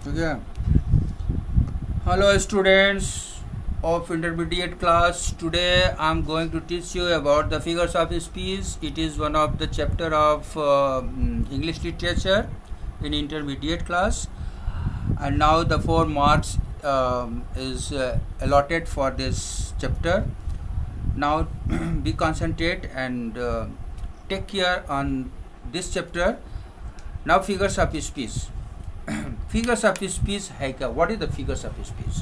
ठीक है। Hello students of intermediate class. Today I am going to teach you about the figures of speech. It is one of the chapter of English literature in intermediate class, and now the 4 marks is allotted for this chapter. Now be concentrate and take care on this chapter. Now figures of speech. Figures of speech है क्या? What is the figures of speech?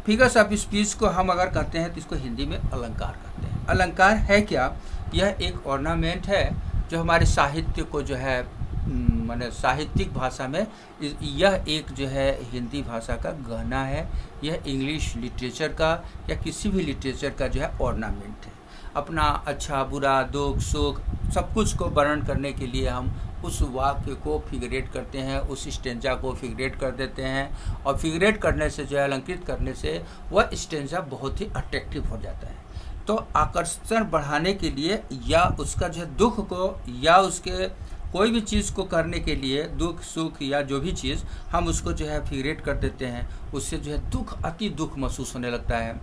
Figures of speech को हम अगर कहते हैं तो इसको हिंदी में अलंकार कहते हैं। अलंकार है क्या? यह एक ऑर्नामेंट है जो हमारे साहित्य को जो है माने साहित्यिक भाषा में यह एक जो है हिंदी भाषा का गहना है। यह इंग्लिश लिटरेचर का या किसी भी लिटरेचर का जो है ऑर्नामेंट है। अपना अच्छा बुरा दुख सुख सब कुछ को वर्णन करने के लिए हम उस वाक्य को फिगरेट करते हैं, उस स्टेंजा को फिगरेट कर देते हैं, और फिगरेट करने से जो है अलंकृत करने से वह स्टेंजा बहुत ही अट्रैक्टिव हो जाता है। तो आकर्षण बढ़ाने के लिए या उसका जो है दुख को या उसके कोई भी चीज़ को करने के लिए दुख सुख या जो भी चीज़ हम उसको जो है फिगरेट कर देते हैं, उससे जो है दुख अति दुख महसूस होने लगता है।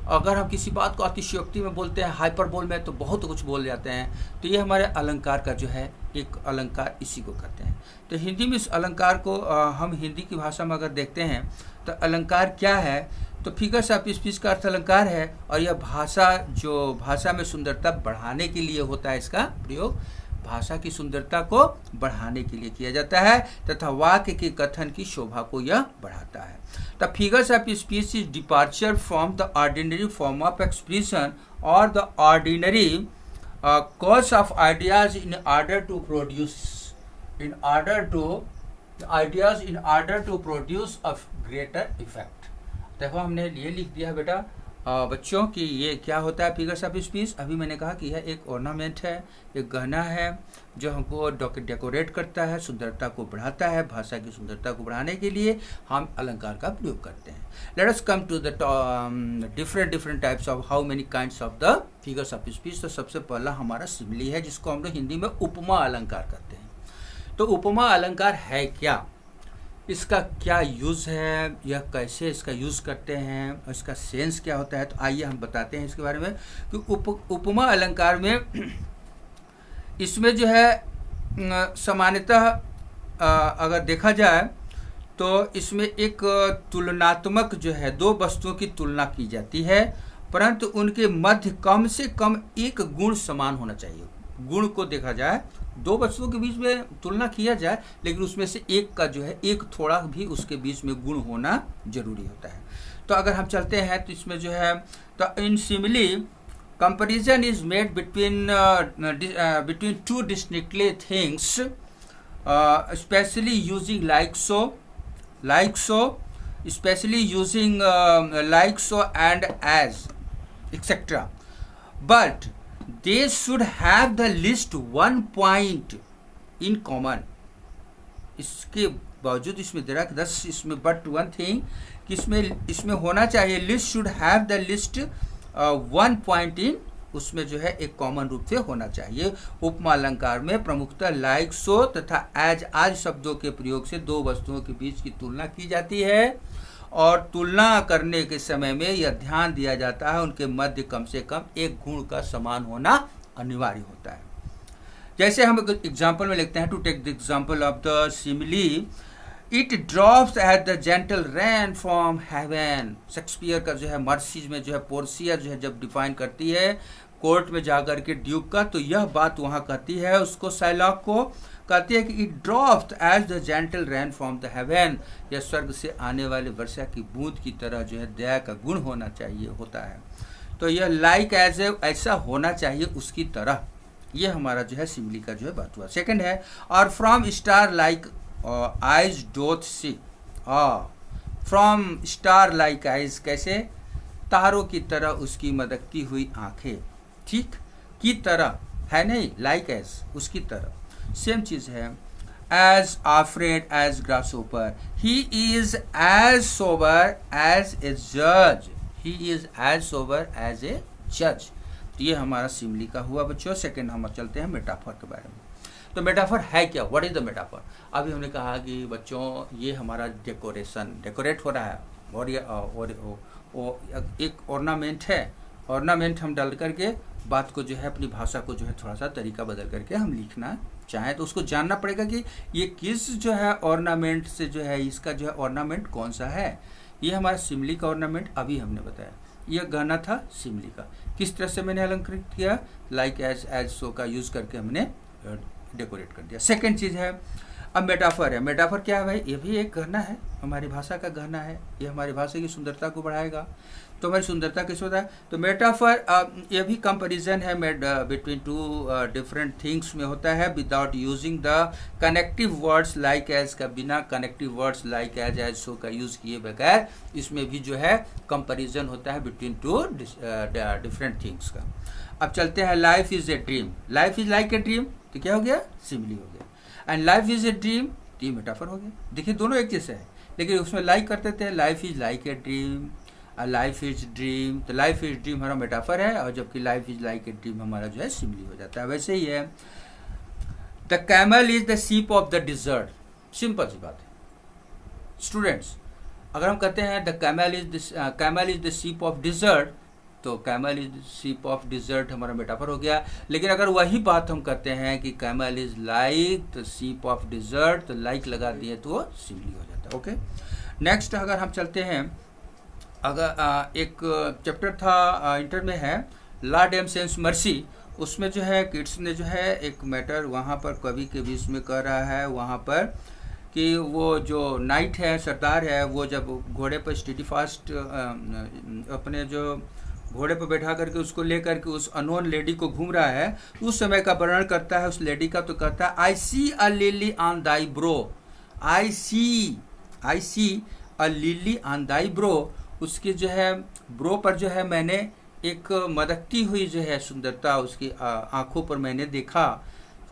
अगर हम किसी बात को अतिशयोक्ति में बोलते हैं, हाइपरबोल में, तो बहुत कुछ बोल जाते हैं। तो ये हमारे अलंकार का जो है एक अलंकार इसी को कहते हैं। तो हिंदी में इस अलंकार को हम हिंदी की भाषा में अगर देखते हैं तो अलंकार क्या है, तो फिगर्स ऑफ स्पीच का अर्थ अलंकार है, और यह भाषा में सुंदरता बढ़ाने के लिए होता है। इसका प्रयोग भाषा की सुंदरता को बढ़ाने के लिए किया जाता है तथा वाक्य के कथन की शोभा को यह बढ़ाता है। The figures of speech is departure from the ordinary form of expression और the ordinary course of ideas in order to produce a greater effect. देखो हमने ये लिख दिया बेटा बच्चों कि ये क्या होता है फिगर्स ऑफ स्पीच। अभी मैंने कहा कि यह एक ऑर्नामेंट है, एक गहना है जो हमको डेकोरेट करता है, सुंदरता को बढ़ाता है। भाषा की सुंदरता को बढ़ाने के लिए हम अलंकार का प्रयोग करते हैं। Let us come to the different types of how many kinds of the figures of speech. तो सबसे पहला हमारा सिमिली है, जिसको हम लोग हिंदी में उपमा अलंकार कहते हैं। तो उपमा अलंकार है क्या, इसका क्या यूज़ है, यह कैसे इसका यूज़ करते हैं और इसका सेंस क्या होता है, तो आइए हम बताते हैं इसके बारे में। कि उपमा अलंकार में इसमें जो है सामान्यतः अगर देखा जाए तो इसमें एक तुलनात्मक जो है दो वस्तुओं की तुलना की जाती है, परंतु उनके मध्य कम से कम एक गुण समान होना चाहिए। गुण को देखा जाए, दो वस्तुओं के बीच में तुलना किया जाए, लेकिन उसमें से एक का जो है एक थोड़ा भी उसके बीच में गुण होना जरूरी होता है। तो अगर हम चलते हैं तो इसमें जो है तो in simile comparison is made between two distinctly things specially using like so specially using like so and as etcetera, but they should have the least one point in common। इसके बावजूद इसमें दे रहा है 10 इसमें but one thing कि इसमें होना चाहिए list should have the least one point in, उसमें जो है एक कॉमन रूप से होना चाहिए। उपमा अलंकार में प्रमुखतः लाइक सो तथा एज आज शब्दों के प्रयोग से दो वस्तुओं के बीच की तुलना की जाती है, और तुलना करने के समय में यह ध्यान दिया जाता है उनके मध्य कम से कम एक गुण का समान होना अनिवार्य होता है। जैसे हम एग्जाम्पल में लिखते हैं, to take the example of the simile, it drops at the gentle rain from heaven. Shakespeare का जो है मर्सीज में जो है पोर्सिया जो है जब डिफाइन करती है कोर्ट में जाकर के ड्यूक का, तो यह बात वहाँ कहती है उसको साइलॉक को कहती है कि it dropped as the gentle rain from the heaven. यह स्वर्ग से आने वाले वर्षा की बूंद की तरह जो है दया का गुण होना चाहिए होता है। तो यह लाइक एज ऐसा होना चाहिए उसकी तरह। यह हमारा जो है सिमिली का जो है बात हुआ। सेकंड है और from star like eyes doth see. From star like eyes कैसे? तारों की तरह उसकी मदकती हुई आंखें। ठीक, की तरह है नहीं, लाइक एज उसकी तरह सेम चीज़ है। As afraid as grasshopper, he is as sober as a जज। He is as sober as a जज। ये हमारा सिमिली का हुआ बच्चों। सेकंड हम चलते हैं मेटाफर के बारे में। तो मेटाफर है क्या, व्हाट इज द मेटाफर? अभी हमने कहा कि बच्चों ये हमारा डेकोरेट हो रहा है, और ये एक ऑर्नामेंट है। ऑर्नामेंट हम डाल करके बात को जो है, अपनी भाषा को जो है थोड़ा सा तरीका बदल करके हम लिखना चाहें तो उसको जानना पड़ेगा कि ये किस जो है ऑर्नामेंट से जो है, इसका जो है ऑर्नामेंट कौन सा है। ये हमारा सिमली का ऑर्नामेंट अभी हमने बताया, यह गाना था सिमली का। किस तरह से मैंने अलंकृत किया, लाइक एज सो का यूज़ करके हमने डेकोरेट कर दिया। सेकेंड चीज़ है, अब मेटाफर है। मेटाफर क्या है भाई? ये भी एक गहना है, हमारी भाषा का गहना है, ये हमारी भाषा की सुंदरता को बढ़ाएगा। तो हमारी सुंदरता किस होता है? तो मेटाफर ये भी कंपैरिजन है बिटवीन टू डिफरेंट थिंग्स में होता है, without using the connective words like as का, बिना connective words like as so का यूज़ किए बगैर इसमें भी जो है कंपैरिजन होता है बिटवीन टू डिफरेंट थिंग्स का। अब चलते हैं, life is a dream. Life is like a dream, तो क्या हो गया? सिमिली हो गया। And life is a dream, तो ये मेटाफर हो गया। देखिए दोनों एक जैसे है, लेकिन उसमें लाइक करते थे, life is like a dream, life is dream, तो लाइफ इज ड्रीम हमारा मेटाफर है, और जबकि life is like a dream हमारा जो है सिमली हो जाता है। वैसे ही है, the camel is the ship of the dessert. Simple सी बात है स्टूडेंट्स, अगर हम कहते हैं the camel is the ship of dessert, तो कैमल इज सीप ऑफ डिजर्ट हमारा मेटाफर हो गया। लेकिन अगर वही बात हम कहते हैं कि camel is like the ship of dessert, तो लाइक लगा दिए तो वो सिमली हो जाता है। ओके, नेक्स्ट अगर हम चलते हैं, अगर एक चैप्टर था इंटर में है, ला डेम सेंस मर्सी, उसमें जो है किड्स ने जो है एक मैटर वहाँ पर कवि के बीच में कर रहा है, वहाँ पर कि वो जो नाइट है, सरदार है, वो जब घोड़े पर स्टीडी फास्ट अपने जो घोड़े पर बैठा करके उसको लेकर के उस अनोन लेडी को घूम रहा है, उस समय का वर्णन करता है उस लेडी का। तो कहता है, I see a lily on thy brow, I see a lily on thy brow, उसकी जो है ब्रो पर जो है मैंने एक मदकती हुई जो है सुंदरता उसकी आंखों पर मैंने देखा,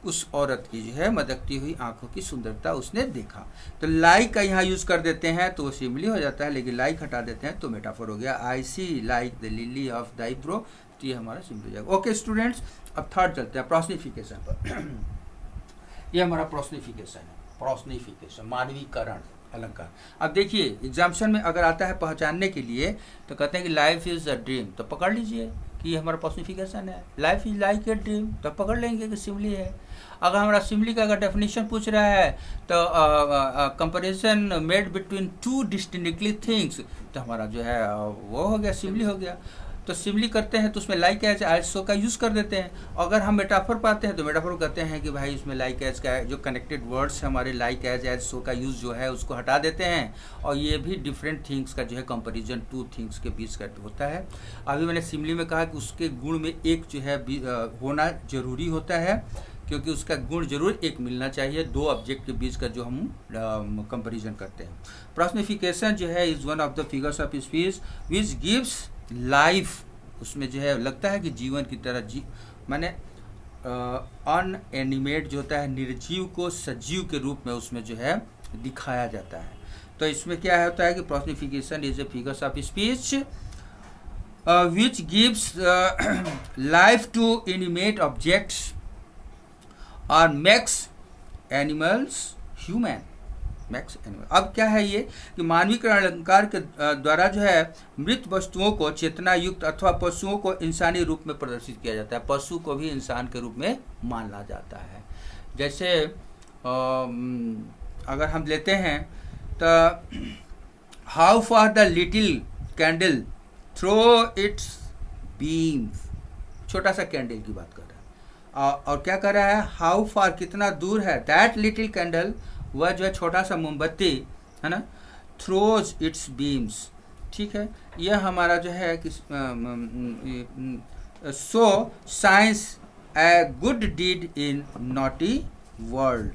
उस औरत की जो है मदकती हुई आंखों की सुंदरता उसने देखा। तो लाइक का यहाँ यूज़ कर देते हैं तो वो सिमली हो जाता है, लेकिन लाइक हटा देते हैं तो मेटाफर हो गया। I see like the lily of thy brow, तो ये हमारा सिमली हो जाएगा। ओके स्टूडेंट्स, अब थर्ड चलते हैं, प्रोसनिफिकेशन पर। ये हमारा प्रोसनिफिकेशन है, प्रोसनिफिकेशन मानवीकरण अलंकार। अब देखिए एग्जाम्शन में अगर आता है पहचानने के लिए, तो कहते हैं कि लाइफ इज अ ड्रीम, तो पकड़ लीजिए कि ये हमारा पर्सनिफिकेशन है। Life is like a dream, तो पकड़ लेंगे कि सिमली है। अगर हमारा सिमली का अगर डेफिनेशन पूछ रहा है तो comparison made between two distinctly things, तो हमारा जो है वो हो गया, सिमली हो गया। तो सिमली करते हैं तो उसमें लाइक एज सो का यूज़ कर देते हैं। अगर हम मेटाफर पाते हैं तो मेटाफर कहते हैं कि भाई इसमें लाइक एज का जो कनेक्टेड वर्ड्स है हमारे, लाइक एज सो का यूज़ जो है उसको हटा देते हैं, और ये भी डिफरेंट थिंग्स का जो है कंपैरिजन टू थिंग्स के बीच का होता है। अभी मैंने सिमली में कहा कि उसके गुण में एक जो है होना जरूरी होता है, क्योंकि उसका गुण जरूर एक मिलना चाहिए, दो ऑब्जेक्ट के बीच का जो हम कंपैरिजन करते हैं। पर्सनिफिकेशन जो है is one of the figures of speech which gives life, उसमें जो है लगता है कि जीवन की तरह माने अनएनिमेट जो होता है, निर्जीव को सजीव के रूप में उसमें जो है दिखाया जाता है। तो इसमें क्या होता है कि personification is a figures of speech which gives life to animate objects और makes animals human, makes animal. अब क्या है ये कि मानवीकरण अलंकार के द्वारा जो है मृत वस्तुओं को चेतना युक्त अथवा पशुओं को इंसानी रूप में प्रदर्शित किया जाता है, पशु को भी इंसान के रूप में माना जाता है। जैसे अगर हम लेते हैं तो how far the little candle throw its beams, छोटा सा कैंडल की बात कर रहा है, और क्या कर रहा है, हाउ फार कितना दूर है, दैट लिटिल कैंडल, वह जो है छोटा सा मोमबत्ती है ना, थ्रोज इट्स बीम्स। ठीक है, यह हमारा जो है कि so shines a good deed in naughty world.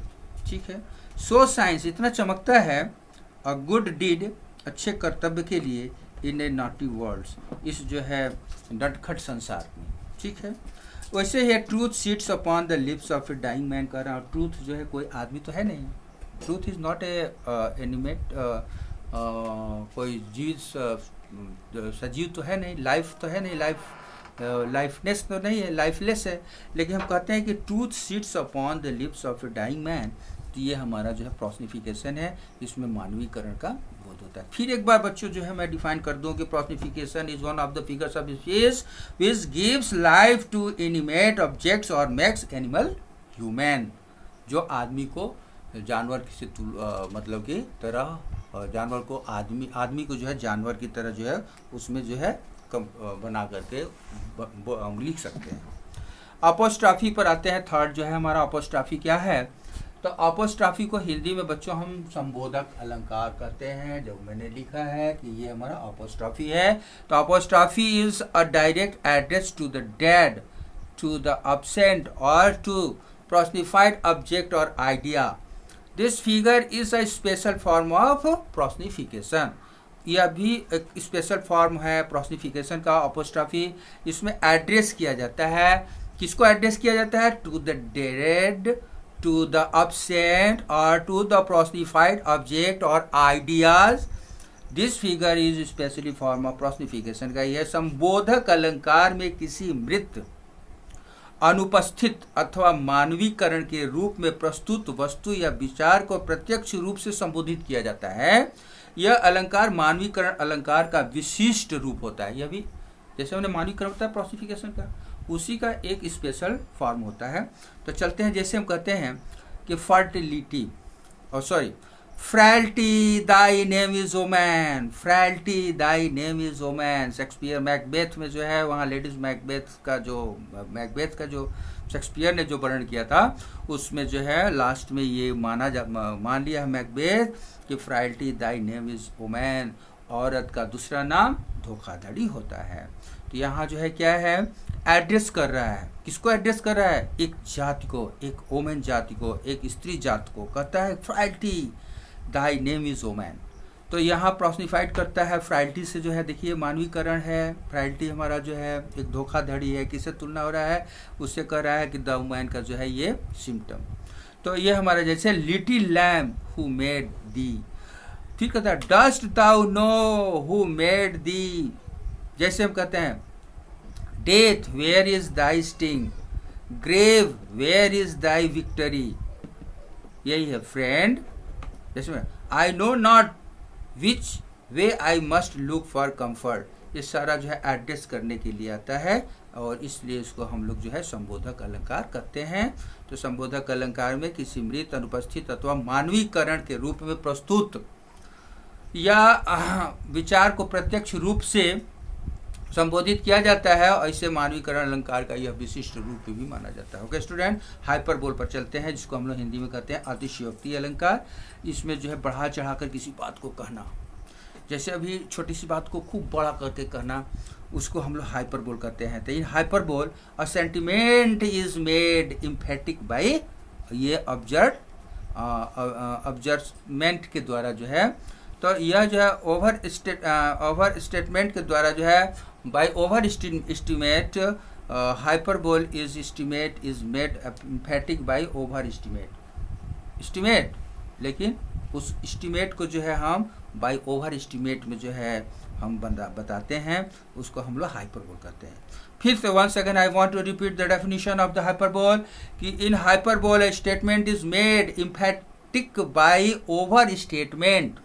ठीक है, सो साइंस इतना चमकता है, और गुड डीड अच्छे कर्तव्य के लिए, इन ए नॉटी वर्ल्ड, इस जो है नटखट संसार में। ठीक है, वैसे ही truth sits upon the lips of a dying man कर रहा, और ट्रूथ जो है कोई आदमी तो है नहीं, truth is not a animate, कोई जीव सजीव तो है नहीं, लाइफ तो है नहीं, लाइफ लाइफनेस तो नहीं है, लाइफलेस है, लेकिन हम कहते हैं कि truth sits upon the lips of a dying man. तो ये हमारा जो है प्रोस्निफिकेशन है, इसमें मानवीकरण का बोध होता है। फिर एक बार बच्चों जो है मैं डिफाइन कर दूं कि personification is one of the figures of speech which gives life to animate objects और मेक्स एनिमल ह्यूमन। जो आदमी को जानवर से मतलब की तरह, जानवर को आदमी को जो है जानवर की तरह जो है उसमें जो है बना करके हम लिख सकते हैं। अपोस्ट्राफी पर आते हैं। थर्ड जो है हमारा अपोस्ट्राफी क्या है। तो अपोस्ट्राफी को हिंदी में बच्चों हम संबोधक अलंकार कहते हैं। जो मैंने लिखा है कि ये हमारा अपोस्ट्राफी है। तो apostrophe is a direct address to the dead, to the absent और टू पर्सनिफाइड ऑब्जेक्ट और idea. This figure is a special form of personification. यह भी एक स्पेशल फॉर्म है प्रोस्निफिकेशन का, अपोस्ट्राफी। इसमें एड्रेस किया जाता है, किसको एड्रेस किया जाता है? To the dead, to the absent और टू द प्रोस्निफाइड ऑब्जेक्ट और ideas. This figure is specially form of personification का यह संबोधक अलंकार में किसी मृत, अनुपस्थित अथवा मानवीकरण के रूप में प्रस्तुत वस्तु या विचार को प्रत्यक्ष रूप से संबोधित किया जाता है। यह अलंकार मानवीकरण अलंकार का विशिष्ट रूप होता है। यह भी जैसे हमने मानवीकरण होता है प्रोस्निफिकेशन का, उसी का एक स्पेशल फॉर्म होता है। तो चलते हैं, जैसे हम कहते हैं कि फर्टिलिटी और sorry frailty thy name is woman, frailty thy name is woman. Shakespeare Macbeth में जो है वहाँ लेडीज मैकबेथ का जो शेक्सपियर ने जो वर्णन किया था उसमें जो है लास्ट में ये मान लिया है मैकबेथ कि फ्रैलिटी दाई नेम इज ओमैन, औरत का दूसरा नाम धोखाधड़ी होता है। तो यहाँ जो है क्या है, एड्रेस कर रहा है, किसको एड्रेस कर रहा है? एक जाति को, एक ओमेन जाति को, एक स्त्री जाति को कहता है फ्रैलिटी दाई नेम इज ओमैन। तो यहाँ प्रोस्निफाइड करता है फ्रैलिटी से, जो है देखिए मानवीकरण है। फ्रैलिटी हमारा जो है एक धोखाधड़ी है, किससे तुलना हो रहा है? उससे कह रहा है कि द वुमन का जो है ये सिम्टम। तो ये हमारा जैसे little lamb who made thee, फिर कहता है dost thou know who made thee. जैसे हम कहते हैं death where is thy sting, grave where is thy victory. यही है फ्रेंड। जैसे I know not which way I must look for comfort. ये सारा जो है एड्रेस करने के लिए आता है और इसलिए इसको हम लोग जो है संबोधक अलंकार कहते हैं। तो संबोधक अलंकार में किसी मृत, अनुपस्थित अथवा मानवीकरण के रूप में प्रस्तुत या विचार को प्रत्यक्ष रूप से संबोधित किया जाता है और इसे मानवीकरण अलंकार का यह विशिष्ट रूप भी माना जाता है। ओके स्टूडेंट, हाइपरबोल पर चलते हैं, जिसको हम लोग हिंदी में कहते हैं अतिशयोक्ति अलंकार। इसमें जो है बढ़ा चढ़ाकर किसी बात को कहना, जैसे अभी छोटी सी बात को खूब बड़ा करके कहना, उसको हम लोग हाइपरबोल कहते हैं। तो in hyperbole a sentiment is made emphatic by, ये ऑब्जर्वमेंट के द्वारा जो है, तो यह जो है ओवर स्टेटमेंट के द्वारा जो है by over estimate, hyperbole is estimate is made emphatic by over estimate, लेकिन उस एस्टिमेट को जो है हम बाय ओवर एस्टिमेट में जो है हम बताते हैं, उसको हम लोग हाइपरबोल कहते हैं। फिर से once again I want to repeat the definition of the hyperbole कि in hyperbole a statement is made emphatic by over statement।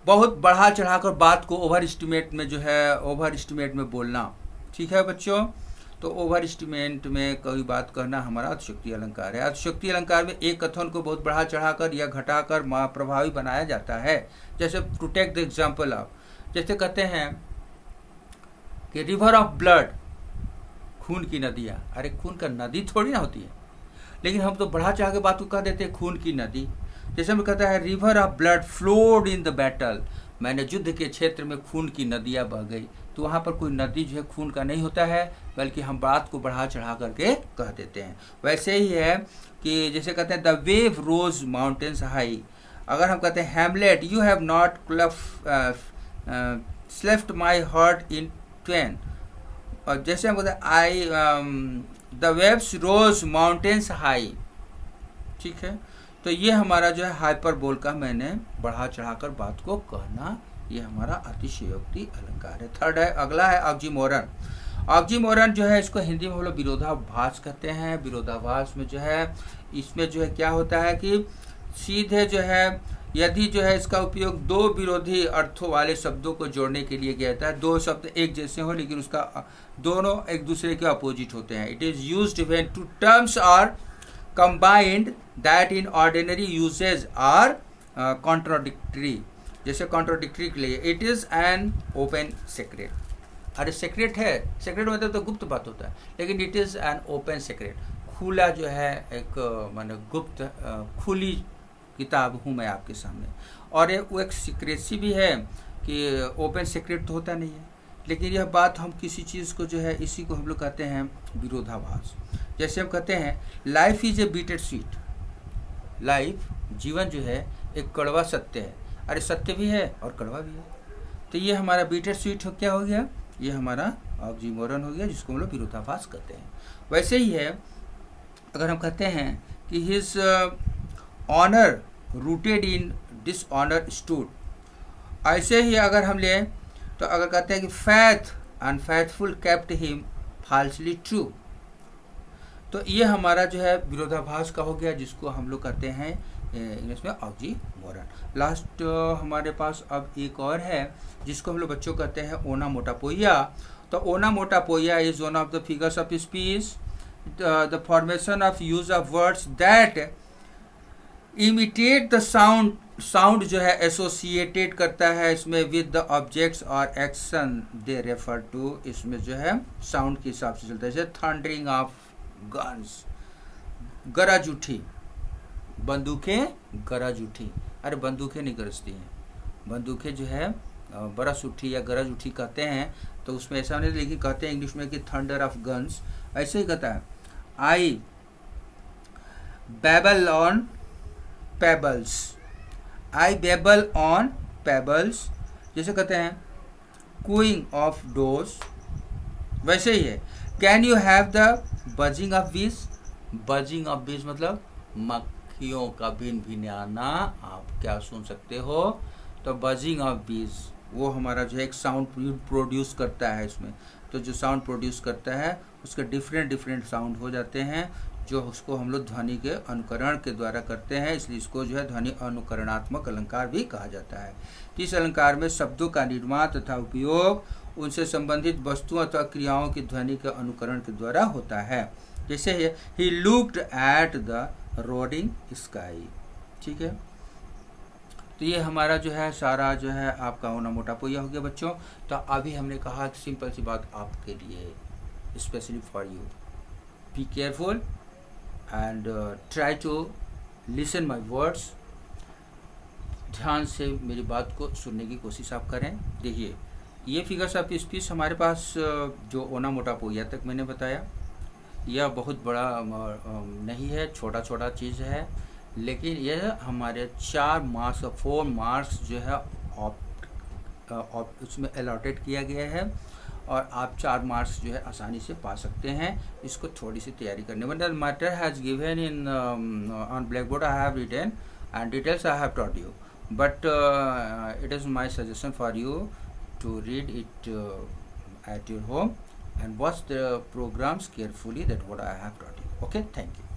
बहुत बढ़ा चढ़ाकर बात को ओवर एस्टिमेट में जो है, ओवर एस्टिमेट में बोलना। ठीक है बच्चों, तो ओवर एस्टिमेट में कोई बात कहना हमारा अतिशयोक्ति अलंकार है। अतिशयोक्ति अलंकार में एक कथन को बहुत बढ़ा चढ़ाकर या घटाकर प्रभावी बनाया जाता है। जैसे to take the example of, जैसे कहते हैं कि रिवर ऑफ ब्लड, खून की नदियाँ। अरे खून का नदी थोड़ी ना होती है, लेकिन हम तो बढ़ा चढ़ा के बात को कह देते हैं खून की नदी। जैसे हम कहता है river of blood flowed in the battle, मैंने युद्ध के क्षेत्र में खून की नदियाँ बह गई। तो वहाँ पर कोई नदी जो है खून का नहीं होता है, बल्कि हम बात को बढ़ा चढ़ा करके कह देते हैं। वैसे ही है कि जैसे कहते हैं the wave rose mountains high. अगर हम कहते हैं Hamlet you have not cleft my heart in twain, और जैसे हम कहते हैं I the waves rose mountains high. ठीक है, तो ये हमारा जो है हाइपरबोल का मैंने बढ़ा चढ़ाकर बात को कहना, ये हमारा अतिशयोक्ति अलंकार है। थर्ड है, अगला है ऑक्सीमोरन। ऑक्सीमोरन जो है इसको हिंदी में हम लोग विरोधाभास कहते हैं। विरोधाभास में जो है इसमें जो है क्या होता है कि सीधे जो है यदि जो है इसका उपयोग दो विरोधी अर्थों वाले शब्दों को जोड़ने के लिए किया जाता है, दो शब्द एक जैसे हो लेकिन उसका दोनों एक दूसरे के अपोजिट होते हैं। It is used when two terms are combined that in ordinary usage are contradictory. जैसे कॉन्ट्राडिक्टरी के लिए it is an open secret. अरे सीक्रेट है, सीक्रेट मतलब तो गुप्त बात होता है, लेकिन it is an open secret, खुला जो है एक माने गुप्त खुली किताब हूँ मैं आपके सामने। और वो एक सीक्रेसी भी है कि ओपन सीक्रेट तो होता नहीं है, लेकिन यह बात हम किसी चीज़ को जो है इसी को हम लोग कहते हैं विरोधाभास। जैसे हम कहते हैं life is a bitter sweet, life जीवन जो है एक कड़वा सत्य है। अरे सत्य भी है और कड़वा भी है, तो ये हमारा बीटेड स्वीट क्या हो गया, ये हमारा ऑक्सीमोरन हो गया, जिसको हम लोग विरोधाभास कहते हैं। वैसे ही है अगर हम कहते हैं कि his honour rooted in dishonour stood, ऐसे ही अगर हम लें तो अगर कहते हैं कि faith unfaithful kept him falsely true, तो ये हमारा जो है विरोधाभास का हो गया, जिसको हम लोग कहते हैं इंग्लिश में ऑक्सीमोरन। लास्ट हमारे पास अब एक और है जिसको हम लोग बच्चों कहते हैं ओनामोटोपोइया। तो onomatopoeia is one of the figures of speech, the formation of use of words that imitate the sound, sound जो है एसोसिएटेड करता है इसमें विद द ऑब्जेक्ट्स और एक्शन दे रेफर टू, इसमें जो है साउंड के हिसाब से चलता है। जैसे थंडरिंग ऑफ गन्स, गरज उठी, बंदूकें गरज उठी। अरे बंदूकें नहीं गरजती हैं, बंदूकें जो है बरस उठी या गरज उठी कहते हैं, तो उसमें ऐसा नहीं, लेकिन कहते हैं इंग्लिश में कि थंडर ऑफ गन्स, ऐसे ही कहता है। I babble on pebbles, I babble on pebbles, जैसे कहते हैं कूइंग ऑफ डोर्स, वैसे ही है। Can you have the buzzing of bees, buzzing of bees मतलब मक्खियों का भिन भिनाना आप क्या सुन सकते हो, तो बजिंग ऑफ बीज वो हमारा जो है एक साउंड प्रोड्यूस करता है इसमें। तो जो साउंड प्रोड्यूस करता है उसके डिफरेंट साउंड हो जाते हैं, जो उसको हम लोग ध्वनि के अनुकरण के द्वारा करते हैं, इसलिए इसको जो है ध्वनि अनुकरणात्मक अलंकार भी कहा जाता है। इस अलंकार में शब्दों का निर्माण तथा उपयोग उनसे संबंधित वस्तुओं अथवा क्रियाओं की ध्वनि के अनुकरण के द्वारा होता है। जैसे he looked at the roading sky, ठीक है। तो ये हमारा जो है सारा जो है आपका ओनामोटोपोइया हो गया बच्चों। तो अभी हमने कहा कि सिंपल सी बात आपके लिए, specially for you, be careful and try to listen my words, ध्यान से मेरी बात को सुनने की कोशिश आप करें। देखिए ये फिगर्स ऑफ स्पीच हमारे पास जो ओनामोटोपोइया तक मैंने बताया, यह बहुत बड़ा नहीं है, छोटा छोटा चीज़ है, लेकिन यह हमारे 4 मार्क्स 4 मार्क्स जो है उसमें अलॉटेड किया गया है, और आप 4 मार्क्स जो है आसानी से पा सकते हैं। इसको थोड़ी सी तैयारी करने में, the matter has given in on black board, I have written and details I have taught you, but it is my suggestion for you to read it at your home and watch the programs carefully, that what I have taught you. Okay, thank you.